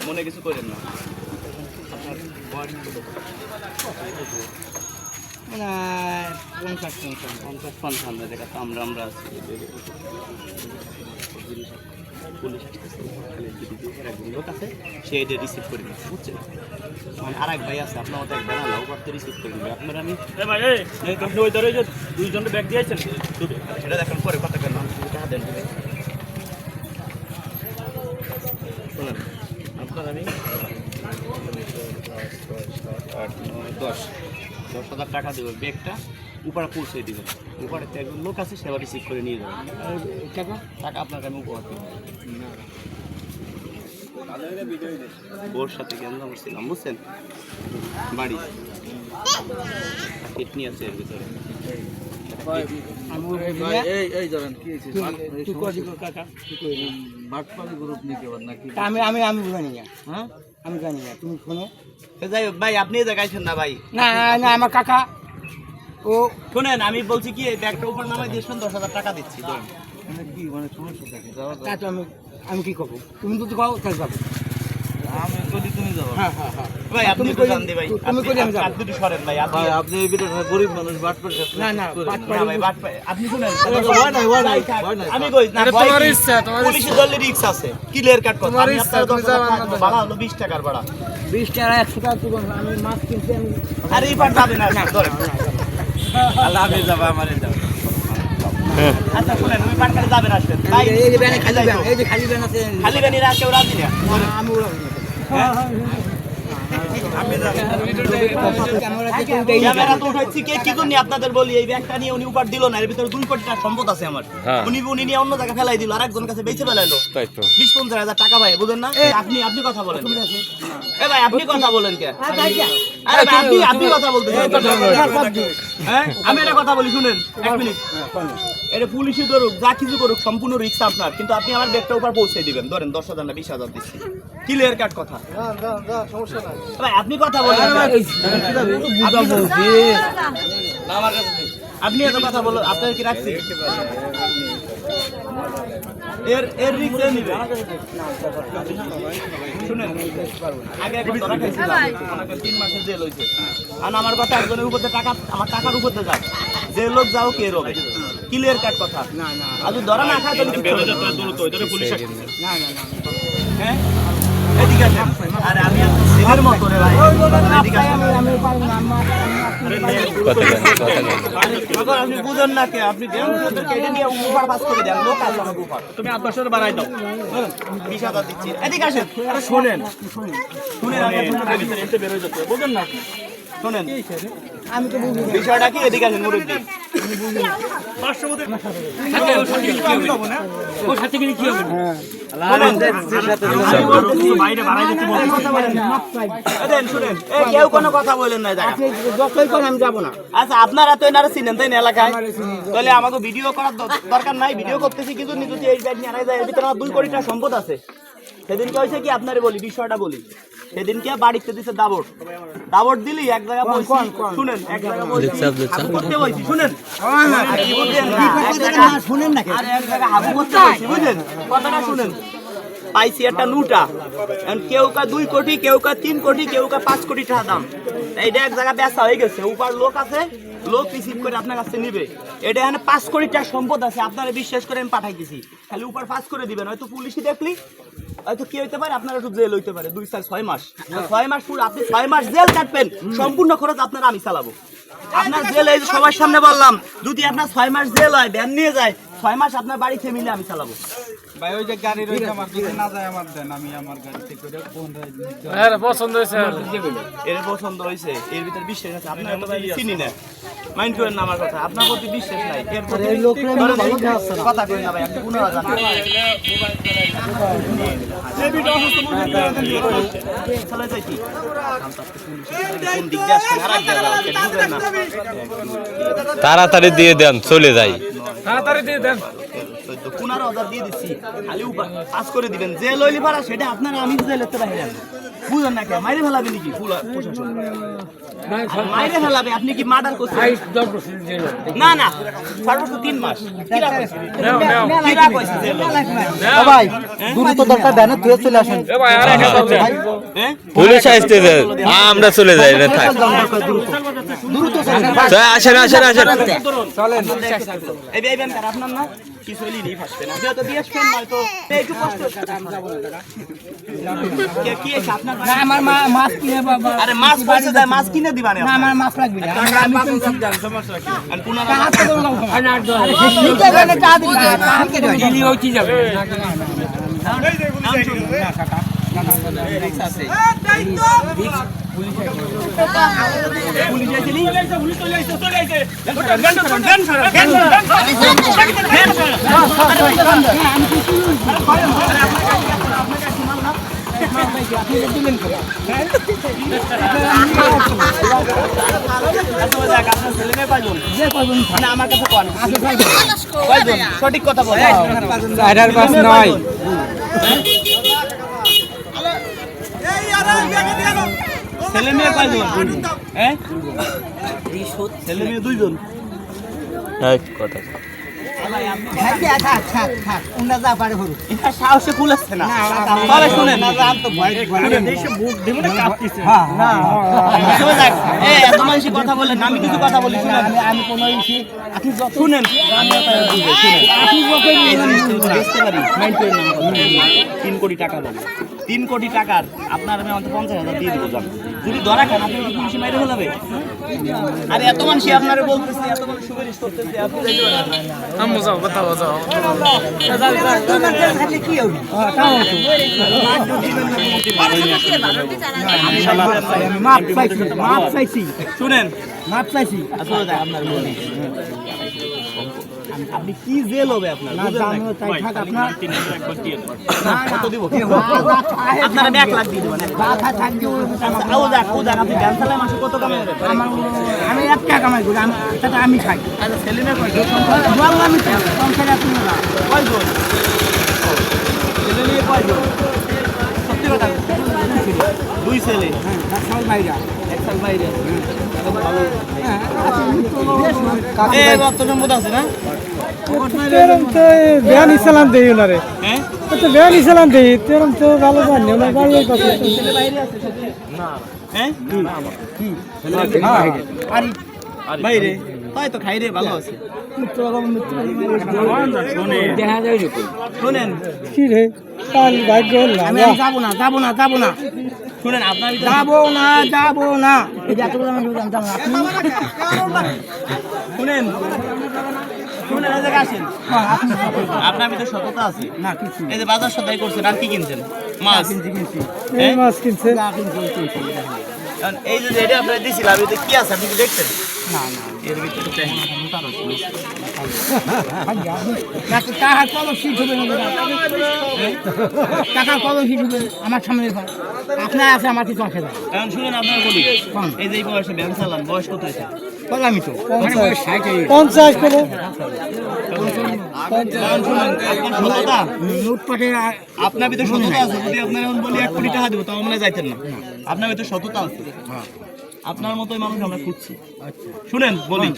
মনে কিছু করেন না, আমরা আছি পুলিশ লোক আছে, সে এটা রিসিভ করে নিচ্ছে, বুঝছেন? মানে আর এক ভাই আছে আপনার মতো এক বেড়া লাউ করতে রিসিভ করে নেবে আপনার। আমি ওই ধরে যে দুইজনের ব্যাগ দিয়েছেন সেটা দেখেন পরে কথা কেন টাকা দেন শোনেন। আপনার আমি 10,000 টাকা দেবো, ব্যাগটা উপরে পৌঁছে দেবেন। উপরে তো একজন লোক আছে, সেবা রিসিভ করে নিয়ে যাবেন। টাকা আপনাকে আমি উপহার দেবো। ওর সাথে কেমন করছিলাম বুঝছেন, বাড়ি কিডনি আছে এর ভিতরে। আমি জানি না, তুমি শোনো। যাই হোক ভাই, আপনি দেখাইছেন না ভাই। না না, আমার কাকা ও শোনেন, আমি বলছি কি এই ব্যাগটা উপর নামাই দিয়ে 10,000 টাকা দিচ্ছি। কি মানে সমস্যা থাকে, আমি কি করবো? তুমি যদি খাও তাহলে যাবো, আমি যদি তুমি যাবো। হ্যাঁ হ্যাঁ হ্যাঁ ভাই, আপনি তো জান দি ভাই, তুমি কই আমি যাব? আপনি তো সরেন ভাই, আপনি এই ভিতরে গরিব মানুষ বাটপার সাথে। না না, বাটপার ভাই, বাটপার আপনি শুনেন। আমি কই না, তোমার ইচ্ছা, তোমার পুলিশে ধরলে রিস্ক আছে, ক্লিয়ার কাট কথা। আমি আপনার 10,000 ভাড়া হলো 20 টাকার ভাড়া, 20 টাকা 100 টাকা দিব। আমি মাছ কিনছি, আমি আরে এই পার যাবে না, ধরেন আল্লাহ আমি যাব, আমারে দাও। আচ্ছা শুনেন, ওই পার কাটে যাবেন, আসেন ভাই। এই যে ব্যানে খালি ব্যান, এই যে খালি ব্যান আছে, খালি ব্যানি রাখে ওরা দিনা আমি ওরা ক্যামেরা তো উঠাইছি, কে কি করনি আপনাদের বলি। এই ব্যাগটা নিয়ে উনি উপর দিল না, এর ভিতরে 2 কোটি টাকা সম্পদ আছে আমার। উনি নিয়ে অন্য জায়গায় ফেলাই দিল, আরেকজন কাছে বেচে ফেলাইলো 20-50 হাজার টাকা। ভাই বুঝেন না, আপনি কথা বলেন। এ ভাই, আপনি কথা বলেন কে? আরে ভাই, আপনি কথা বলতেছেন। হ্যাঁ, আমি একটা কথা বলি, শুনেন 1 মিনিট। এটা পুলিশই ধরুক, যা কিছু করুক, সম্পূর্ণ রিস্ক আপনার, কিন্তু আপনি আমার ব্যাগটা উপর পৌঁছে দিবেন। ধরেন 10,000 না 20,000 দিচ্ছি, ক্লিয়ার কাট কথা। ভাই আপনি কথা বলেন, আপনি এত কথা বলো, আপনার কি রাখছি? এর রিস্ক নিবে। শুনেন, আগে একবার ধরা খাইছিলাম, আমাকে 3 মাসের জেল হয়েছে। আর আমার কথা, একজনের উপর টাকা, আমার টাকার উপর যায়, যে লোক যাও কে রবে, ক্লিয়ার কাট কথা। আর যদি ধরা না খায় তাহলে পুলিশ আসছে। হ্যাঁ, এদিকে আসেন। আরে আমি ছেলের মতো রে ভাই, এদিকে আসেন। আপনি বুঝেন না কে? আপনি কেটে নিয়ে উপর পাস করে দেন, লোক আছে আমার উপর। তুমি 8,000 বাড়াই দাও, 20,000 দিচ্ছি। এদিকে আসেন। আরে শোনেন, আমি তো এতে বের হয়ে যাচ্ছে, বুঝেন না? শোনেন, আমি তো বুঝি বিষয়টা কি। এদিকে আসেন মুরব্বি। কেউ কোনো কথা বলেন না, আমি যাবো না। আচ্ছা, আপনারা তো এনারা চিনেন তাই না এলাকায়? তাহলে আমাকে ভিডিও করার দরকার নাই, ভিডিও করতেছি কিন্তু যদি এই ব্যাগ নিয়ে আনা যায়, এর ভিতরে আমার 2 কোটি টাকা সম্পদ আছে। সেদিনকে হয়েছে কি, আপনারে বলি বিষয়টা বলি। সেদিনকে বাড়িতে দিছে দাবট দিলি এক জায়গা বলছি, শুনেন, এক জায়গা বলছি হাবু করতে বলছি, শুনেন শুনেন না, আরে এক জায়গা হাবু করতে বলছি, বুঝলেন কথাটা? শুনেন, পাইছি একটা নুটা, কেউ কা 2 কোটি, কেউ কা 3 কোটি, কেউ কা 5 কোটি টাকা দাম। এইটা এক জায়গা বেচা হয়ে গেছে, উপর লোক আছে, লোক রিসিভ করে আপনার কাছে নিবে। এটা এখানে 5 কোটি টাকা সম্পদ আছে, আপনারা বিশ্বাস করে আমি পাঠাই দিছি, খালি উপর 5 করে দিবেন। হয়তো পুলিশই দেখলি, হয়তো কি হইতে পারে, আপনার একটু জেল হইতে পারে 2-4-6 মাস। 6 মাস পুরো আপনি 6 মাস জেল কাটবেন, সম্পূর্ণ খরচ আপনারা আমি চালাবো। আপনার জেল এই সবার সামনে বললাম, যদি আপনার 6 মাস জেল হয়, ভ্যান নিয়ে যায়, 6 মাস আপনার বাড়ি ফ্যামিলি আমি চালাবো। ভাই ওই যে গাড়ি রয়েছে আমার, যদি না যায় আমার দেন, আমি আমার গাড়িতে করে পছন্দ হয়েছে, এর পছন্দ হয়েছে, এর ভিতরে বিশ্বাস আছে। আপনার তো চিনি না, মাইন্ড করেন না আমার কথা, আপনার প্রতি বিশ্বাস নাই। এর প্রতি কথা কই না ভাই, আপনি 15,000 চলে যাই কি তাড়াতাড়ি দিয়ে দেন, চলে যাই। তাড়াতাড়ি দিয়ে দেন। 15,000 দিয়ে দিচ্ছি, খালি পাস করে দিবেন। যে লইলি ভাড়া সেটা আপনারা, আমি জেলের তো বাইরে বুঝেন না কে মাইরে ফেলাবে নাকি ফুল প্রশাসন মাইরে ফেলাবে আপনি কি মার্ডার করছেন না না সর্বোচ্চ 3 মাস কিরা কইছে কিরা কইছে ভাই দ্রুত দরকার দেন তুই চলে আসেন হ্যাঁ পুলিশ আসতেছে আমরা চলে যাই না থাক দ্রুত আসেন আসেন আসেন চলেন এই বেন কার আপনার না কিছু হইলি ফাসবে না যেহেতু দিয়ে আসবেন নয়তো একটু কষ্ট কি আছে আপনার না আমার মাছ কিনে বাবা আরে মাছ পয়সা দেয় মাছ কিনে দিবা না না আমার মাছ লাগবে না আমি সমস্যা কি আর কোনা দিলি হইছি যাবে আমার কাছে সঠিক কথা বল ছেলে মেয়ে কয়জন হ্যাঁ ছেলে মেয়ে 2 জন কথা সাহসে খুলেছে না তবে শুনেন এত মানুষই কথা বলেন আমি কিছু কথা বলি শুনেন আমি কোনো শুনেন 3 কোটি টাকা দেন 3 কোটি টাকার আপনার আমি অন্তত 50,000 দিয়ে দেবো যান যদি ধরা খান আপনি কি পুলিশে মাইরে ফেলাবে আরে এত মানুষই আপনারা বলতেছে এত মানুষ সুপারিশ করতেছে আপনি শুনেন মাপ চাইছি আসলে আপনার বলি আপনি কি জেল হবে আপনার কত দিব আপনারা 1 লাখ দিয়ে দেবেন আপনি ব্যাংক চালায় মাসে কত কামাই আমি 1 টাকা কামাই করি আমি খাই আচ্ছা ছেলে মেয়ে আমি সংসারে আপনি না কয়জন ছেলে মেয়ে কয়জন সত্যি কথা 2 ছেলে সব বাইরা 1 সাল বাইরে রক্ত সম্পদ আছে না বেয়ান ইসলাম দেই ওনারে হ্যাঁ তো বেয়ান ইসলাম দেই তেরম তো ভালো জানি ওনার ভালোই কথা ছেলে বাইরে আছে না হ্যাঁ বাইরে তাই তো খাই রে ভালো আছে শুনেন কি রে কাল ভাগ্য হল আমি যাবো না শুনেন আপনার যাবো না এই যে এতগুলো আমি জানতাম না আপনি শুনেন শুনেন এই জায়গায় আসেন আপনার ভিতরে সততা আছে না কিছু এই যে বাজার সদাই করছেন আর কি কিনছেন মাছ এই মাছ কিনছে কারণ এই যে এটা আপনারা দিয়েছিলাম এতে কি আছে আপনি কি দেখছেন না এর ভিতরে টাকা কত শীত হবে টাকা কত শীত হবে আমার সামনে আপনার আছে আমার কিছু আসে না এখন শুনেন আপনার বলি এই যে এই বয়সে ব্যায়াম চালান বয়স কত হয়েছে বল আমি তো 50 করো সততা লুটপাটে আপনার ভিতরে সততা আছে যদি আপনার এখন বলি 1 কোটি টাকা দেবো তাও মনে যাইতেন না আপনার ভিতরে সততা আছে আপনার মতোই মানুষ আমরা খুঁজছি শুনেন বলি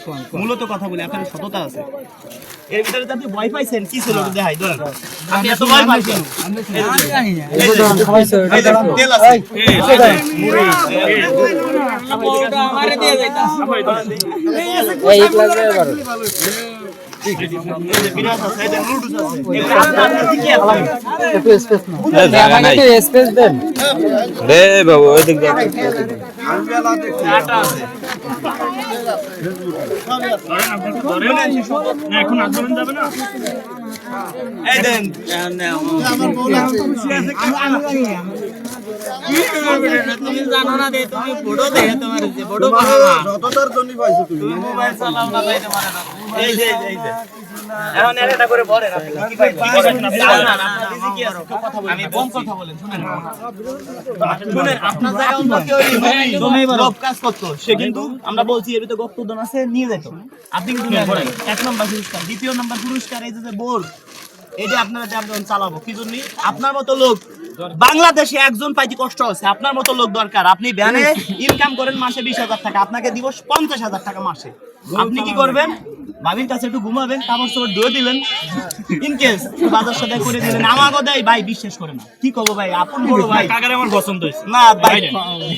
মূলত কথা বলি আপনার সততা আছে এর ভিতরে আপনি ভয় পাইছেন কি ছিল দেখাই ধরেন আপনি এত ভয় পাইছেন তেল আছে আমারে দিয়ে যাইতা এই ক্লাস বিরাট আছে এই লুডুস আছে একটু স্পেস স্পেস দেন রে বাবু ওই দিক দিয়ে এখন আন্দোলন যাবে না এই দেন তুমি জানো না তুমি বড় দেখে তোমার বড় যতটার জন্য পাইছো তুমি মোবাইল চালাও না তাই তোমার এই যে এখন এটা করে বলেন আপনি কি পাইছেন না আপনি কি আছে কথা বলেন আমি বম কথা বলেন শুনেন আপনার জায়গা অন্য কেউ লোক কাজ করতো সে কিন্তু আমরা বলছি এর ভিতরে গপ্তদান আছে নিয়ে যেত আপনি কিন্তু নিয়ে করেন 1 নম্বর পুরস্কার 2য় নম্বর পুরস্কার এই যে বোর্ড এটা আপনারা যে আমরা চালাবো কি জন্য আপনার মতো লোক বাংলাদেশে একজন পাইতে কষ্ট হচ্ছে, আপনার মতো লোক দরকার। আপনি ভ্যানে ইনকাম করেন মাসে 20,000 টাকা, আপনাকে দিব 50,000 টাকা মাসে। আপনি কি করবেন? ভাবির কাছে একটু ঘুমাবেন, কাপড় চোপড় ধুয়ে দিলেন, ইনকেস বাজার সদাই করে দিলেন। আমাকে দেয় ভাই, বিশ্বাস করে না। কি করবো ভাই, আপন বড় ভাই কাকারে আমার পছন্দ হয়েছে না ভাই,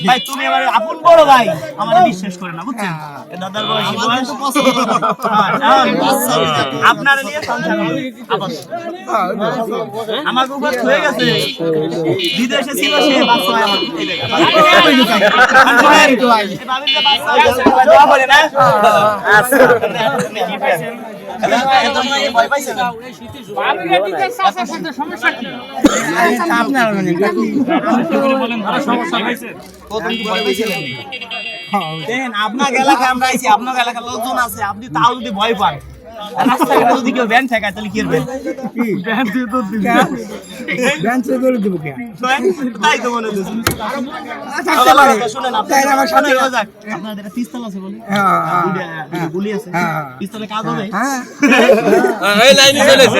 ভাই তুমি আমার আপন বড় ভাই, আমার বিশ্বাস করে না, বুঝছেন? এ দাদার বয়সী বয়স আপনারা নিয়ে সংসার করুন। আমার উপর হয়ে গেছে, বিদেশে ছিল সে বাচ্চা হয় আমার এই জায়গা। ভাবির যে বাচ্চা হয়ে গেছে, দোয়া করে না। আচ্ছা ভয় পাইছেন? আপনার মানে আপনার এলাকায় আমরা আইছি, আপনার এলাকার লোকজন আছে, আপনি তাও যদি ভয় পান, রাস্তাঘাটে যদি কেউ ভ্যান ঠেকায় তাহলে কি করবেন? তাই তো মনে হচ্ছে। শুনেন আপনাদের একটা পিস্তল আছে বলে, দুইটা গুলি আছে, পিস্তলে কাজ হবে? এই লাইনে চলেছে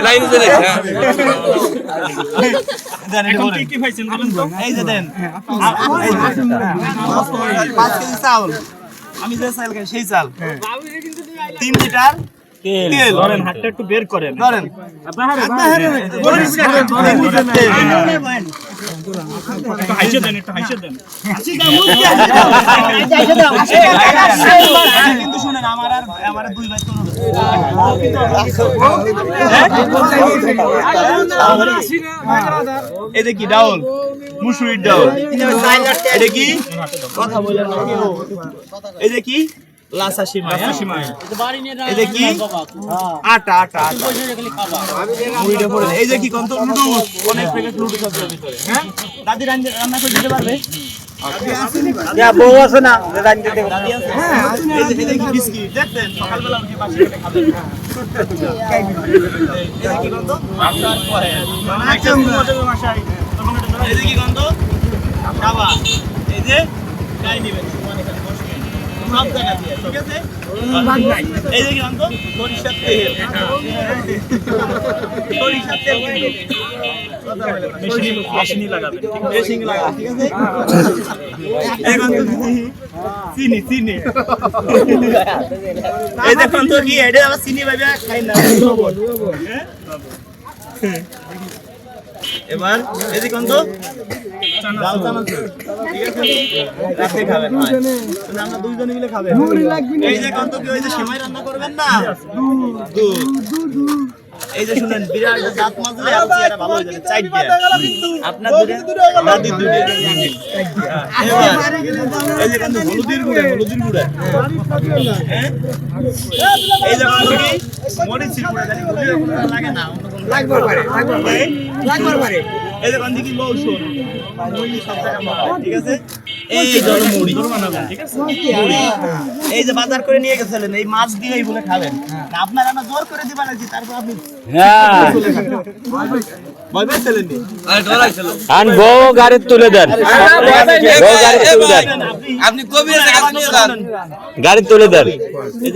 এখন কি পাইছেন বলেন তো এই যে দেন 5 কেজি চাউল, আমি যে চাল খাই সেই চাল, 3 লিটার তেল। ধরেন হাতটা একটু বের করেন ধরেন হাইসে দেন, একটু হাইসে দেন কিন্তু শুনেন, আমার 2 ভাই তোর এটা কি ডাউল, মুসুরির ডাউল, এটা কি কথা বলেন, এই যে কি লাসা সিমাই, এই যে কি আটা আটা মুড়িটা পড়ে, এই যে কি কোন তো নুডলস, অনেক প্যাকেট নুডলস আছে ভিতরে। হ্যাঁ দাদি রান্না করে দিতে পারবে? বউ আছে না দাদি আছে? হ্যাঁ এই যে কি বিস্কিট দেখতেন সকালবেলা উঠে পাশে রেখে খাবেন। এই যে কি কোন তো আপনার পরে আচ্ছা মজা মশাই, এই যে কি কোন তো খাবার, এই যে খাই নেবেন মানে খালি বসে সব জায়গা দিয়ে, ঠিক আছে? এই যে কি কোন তো সরিষার তেল, সরিষার তেল মেশিনই লাগাবেন বেশিং লাগা, ঠিক আছে? এখন তো চিনি চিনি, এই দেখুন তো কি এটা আবার চিনি ভাবে খাই না। এবার এই দেখুন তো ডাল চানাচুর, ঠিক আছে? রাতে খাবেন, মানে আমরা 2 জনে মিলে খাবেন। এই যে কোন তো কি ওই যে সেমাই রান্না করবেন না, দুধ, এই যে শুনেন বিরাট দাঁত মাজলে আর চেহারা ভালো হয়ে যাবে, চাই দিয়া আপনার দাদি দুধে। এবার এই যে কিন্তু হলুদের গুঁড়া, হ্যাঁ? এই যে কোন কি মরিচের গুঁড়া, জানি হলুদের গুঁড়া লাগে না, লাগবে পারে। এই যে কোন কি লবণ, মুড়ি সব জায়গা পাবে, ঠিক আছে? এই জল মুড়ি, ঠিক আছে? মুড়ি এই যে বাজার করে নিয়ে গেছিলেন, এই মাছ দিয়েই বলে খাবেন না, আপনারা না জোর করে দিবা নাকি? তারপর আপনি ভয় পেয়েছিলেন নি? আন বউ গাড়ি তুলে দেন, বউ গাড়ি তুলে দেন, আপনি কবির গাড়ি তুলে দেন। এই যে